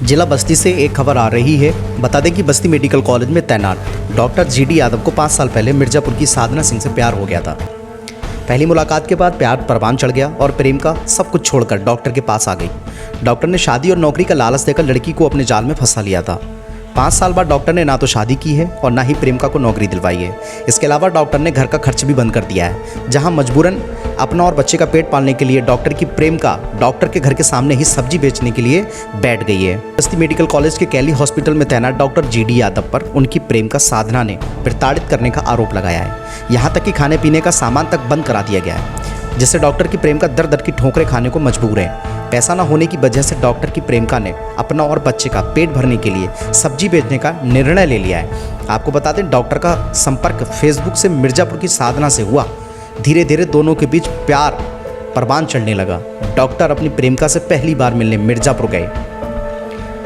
जिला बस्ती से एक खबर आ रही है। बता दें कि बस्ती मेडिकल कॉलेज में तैनात डॉक्टर GD यादव को 5 साल पहले मिर्ज़ापुर की साधना सिंह से प्यार हो गया था। पहली मुलाकात के बाद प्यार परवान चढ़ गया और प्रेम का सब कुछ छोड़कर डॉक्टर के पास आ गई। डॉक्टर ने शादी और नौकरी का लालच देकर लड़की को अपने जाल में फंसा लिया था। 5 साल बाद डॉक्टर ने ना तो शादी की है और ना ही प्रेमिका को नौकरी दिलवाई है। इसके अलावा डॉक्टर ने घर का खर्च भी बंद कर दिया है, जहां मजबूरन अपना और बच्चे का पेट पालने के लिए डॉक्टर की प्रेमिका डॉक्टर के घर के सामने ही सब्जी बेचने के लिए बैठ गई है। बस्ती मेडिकल कॉलेज के कैली हॉस्पिटल में तैनात डॉक्टर GD यादव पर उनकी प्रेमिका साधना ने प्रताड़ित करने का आरोप लगाया है। यहाँ तक कि खाने पीने का सामान तक बंद करा दिया गया है, जिससे डॉक्टर की प्रेमिका दर दर की ठोकरें खाने को मजबूर है। पैसा न होने की वजह से डॉक्टर की प्रेमिका ने अपना और बच्चे का पेट भरने के लिए सब्जी बेचने का निर्णय ले लिया है। आपको बता दें, डॉक्टर का संपर्क फेसबुक से मिर्ज़ापुर की साधना से हुआ। धीरे धीरे दोनों के बीच प्यार परवान चढ़ने लगा। डॉक्टर अपनी प्रेमिका से पहली बार मिलने मिर्ज़ापुर गए,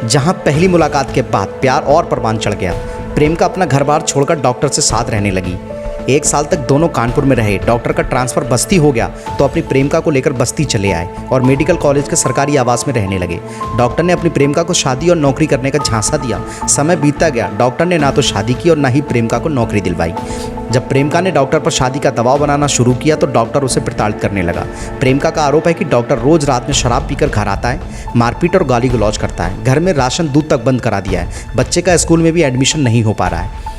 जहां पहली मुलाकात के बाद प्यार और परवान चढ़ गया। प्रेमिका अपना घर बार छोड़कर डॉक्टर से साथ रहने लगी। 1 साल तक दोनों कानपुर में रहे। डॉक्टर का ट्रांसफ़र बस्ती हो गया तो अपनी प्रेमिका को लेकर बस्ती चले आए और मेडिकल कॉलेज के सरकारी आवास में रहने लगे। डॉक्टर ने अपनी प्रेमिका को शादी और नौकरी करने का झांसा दिया। समय बीतता गया, डॉक्टर ने ना तो शादी की और ना ही प्रेमिका को नौकरी दिलवाई। जब प्रेमिका ने डॉक्टर पर शादी का दबाव बनाना शुरू किया तो डॉक्टर उसे प्रताड़ित करने लगा। प्रेमिका का आरोप है कि डॉक्टर रोज़ रात में शराब पीकर घर आता है, मारपीट और गाली गलौज करता है। घर में राशन दूध तक बंद करा दिया है। बच्चे का स्कूल में भी एडमिशन नहीं हो पा रहा है।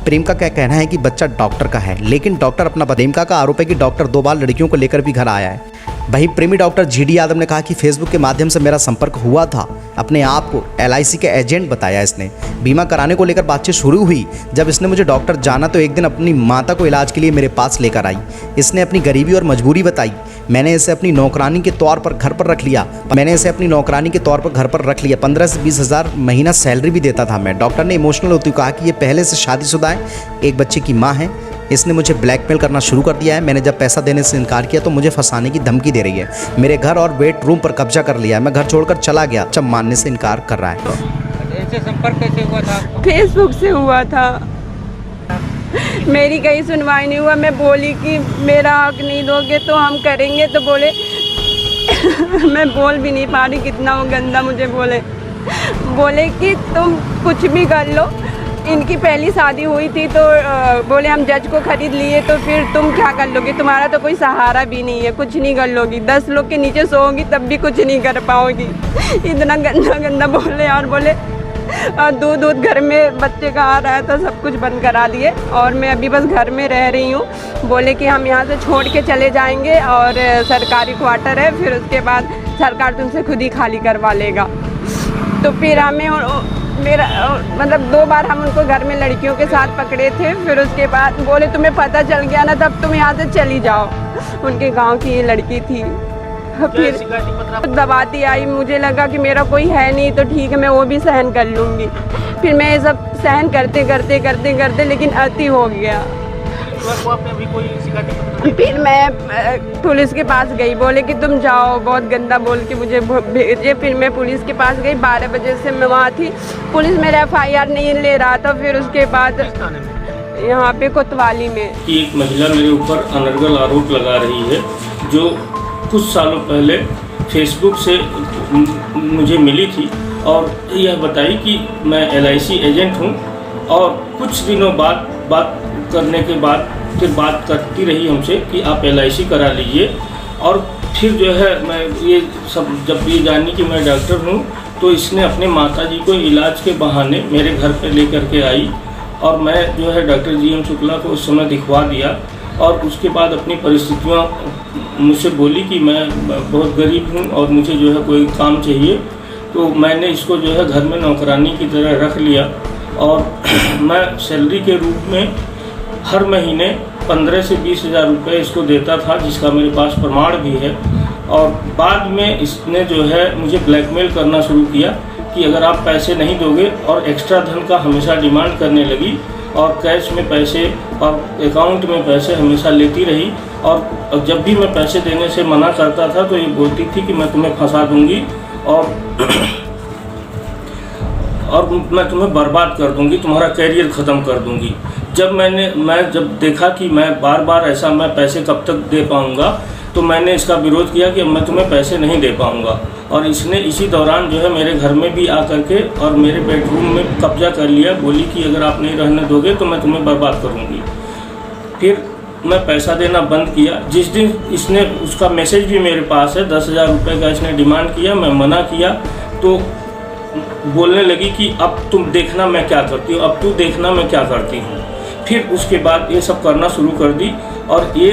प्रेमिका का कहना है कि बच्चा डॉक्टर का है, लेकिन डॉक्टर अपना प्रेमिका का आरोप है कि डॉक्टर 2 बार लड़कियों को लेकर भी घर आया है। वहीं प्रेमी डॉक्टर GD यादव ने कहा कि फेसबुक के माध्यम से मेरा संपर्क हुआ था। अपने आप को LIC के एजेंट बताया इसने। बीमा कराने को लेकर बातचीत शुरू हुई। जब इसने मुझे डॉक्टर जाना तो एक दिन अपनी माता को इलाज के लिए मेरे पास लेकर आई। इसने अपनी गरीबी और मजबूरी बताई। मैंने इसे अपनी नौकरानी के तौर पर घर पर रख लिया। 15 से 20 हज़ार महीना सैलरी भी देता था मैं। डॉक्टर ने इमोशनल होते हुए कहा कि ये पहले से शादीशुदा है, एक बच्चे की माँ है। इसने मुझे ब्लैकमेल करना शुरू कर दिया है। मैंने जब पैसा देने से इनकार किया तो मुझे फंसाने की धमकी दे रही है। मेरे घर और बेडरूम पर कब्जा कर लिया है। मैं घर छोड़कर चला गया जब मानने से इनकार कर रहा है। ऐसे संपर्क कैसे हुआ था? फेसबुक से हुआ था। मेरी कहीं सुनवाई नहीं हुआ। मैं बोली कि मेरा हक नहीं दोगे तो हम करेंगे, तो बोले मैं बोल भी नहीं पा रही, कितना वो गंदा मुझे बोले कि तुम कुछ भी कर लो। इनकी पहली शादी हुई थी तो बोले हम जज को खरीद लिए, तो फिर तुम क्या कर लोगी, तुम्हारा तो कोई सहारा भी नहीं है, कुछ नहीं कर लोगी, 10 लोग के नीचे सोओगी तब भी कुछ नहीं कर पाओगी। इतना गंदा बोले और बोले दूध घर में बच्चे का आ रहा था, सब कुछ बंद करा दिए और मैं अभी बस घर में रह रही हूँ। बोले कि हम यहाँ से छोड़ के चले जाएंगे और सरकारी क्वार्टर है, फिर उसके बाद सरकार तुमसे खुद ही खाली करवा लेगा। तो फिर हमें मेरा मतलब 2 बार हम उनको घर में लड़कियों के साथ पकड़े थे। फिर उसके बाद बोले तुम्हें पता चल गया ना, तब तुम यहाँ से चली जाओ। उनके गांव की ये लड़की थी। फिर दबाती आई। मुझे लगा कि मेरा कोई है नहीं तो ठीक है, मैं वो भी सहन कर लूँगी। फिर मैं ये सब सहन करते लेकिन अति हो गया। फिर मैं पुलिस के पास गई। बोले कि तुम जाओ, बहुत गंदा बोल के मुझे भेजे। फिर मैं पुलिस के पास गई। 12 बजे से मैं वहाँ थी। पुलिस मेरा FIR नहीं ले रहा था। फिर उसके बाद यहाँ पे कोतवाली में एक महिला मेरे ऊपर अनर्गल आरोप लगा रही है, जो कुछ सालों पहले फेसबुक से मुझे मिली थी और यह बताई कि मैं LIC एजेंट हूँ। और कुछ दिनों बाद बात करने के बाद फिर बात करती रही हमसे कि आप LIC करा लीजिए। और फिर जो है मैं ये सब जब ये जानी कि मैं डॉक्टर हूँ तो इसने अपने माताजी को इलाज के बहाने मेरे घर पर लेकर के आई और मैं जो है डॉक्टर GM शुक्ला को उस समय दिखवा दिया। और उसके बाद अपनी परिस्थितियाँ मुझसे बोली कि मैं बहुत गरीब हूँ और मुझे जो है कोई काम चाहिए। तो मैंने इसको जो है घर में नौकरानी की तरह रख लिया और मैं सैलरी के रूप में हर महीने 15 से 20 हज़ार रुपये इसको देता था, जिसका मेरे पास प्रमाण भी है। और बाद में इसने जो है मुझे ब्लैकमेल करना शुरू किया कि अगर आप पैसे नहीं दोगे, और एक्स्ट्रा धन का हमेशा डिमांड करने लगी और कैश में पैसे और अकाउंट में पैसे हमेशा लेती रही। और जब भी मैं पैसे देने से मना करता था तो ये बोलती थी कि मैं तुम्हें फंसा दूंगी और मैं तुम्हें बर्बाद कर दूंगी, तुम्हारा कैरियर ख़त्म कर दूंगी। मैं जब देखा कि मैं बार बार ऐसा मैं पैसे कब तक दे पाऊंगा, तो मैंने इसका विरोध किया कि अब मैं तुम्हें पैसे नहीं दे पाऊँगा। और इसने इसी दौरान जो है मेरे घर में भी आकर के और मेरे बेडरूम में कब्जा कर लिया। बोली कि अगर आप नहीं रहने दोगे तो मैं तुम्हें बर्बाद करूँगी। फिर मैं पैसा देना बंद किया। जिस दिन इसने, उसका मैसेज भी मेरे पास है, 10,000 रुपये का इसने डिमांड किया। मैं मना किया तो बोलने लगी कि अब तुम देखना मैं क्या करती हूँ, अब तू देखना मैं क्या करती हूँ। फिर उसके बाद ये सब करना शुरू कर दी। और ये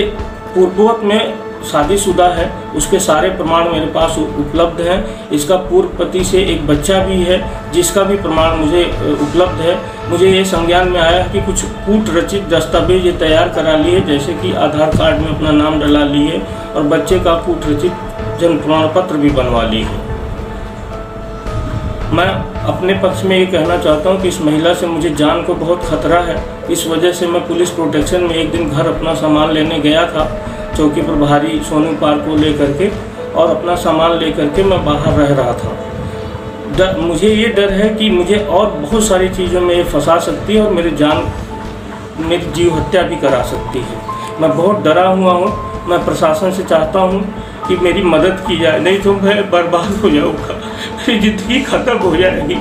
पूर्ववत में शादीशुदा है, उसके सारे प्रमाण मेरे पास उपलब्ध हैं। इसका पूर्व पति से एक बच्चा भी है जिसका भी प्रमाण मुझे उपलब्ध है। मुझे ये संज्ञान में आया कि कुछ कूट रचित दस्तावेज ये तैयार करा लिए, जैसे कि आधार कार्ड में अपना नाम डला लिए और बच्चे का कूट रचित जन्म प्रमाण पत्र भी बनवा ली है। मैं अपने पक्ष में ये कहना चाहता हूँ कि इस महिला से मुझे जान को बहुत खतरा है। इस वजह से मैं पुलिस प्रोटेक्शन में एक दिन घर अपना सामान लेने गया था, चौकी प्रभारी सोनू पार्क को लेकर के, और अपना सामान लेकर के मैं बाहर रह रहा था। मुझे ये डर है कि मुझे और बहुत सारी चीज़ों में ये फंसा सकती है और मेरी जीव हत्या भी करा सकती है। मैं बहुत डरा हुआ हूँ। मैं प्रशासन से चाहता हूँ कि मेरी मदद की जाए, नहीं तो मैं बर्बाद हो जाऊँगा, मेरी ज़िंदगी ख़त्म हो जाएगी।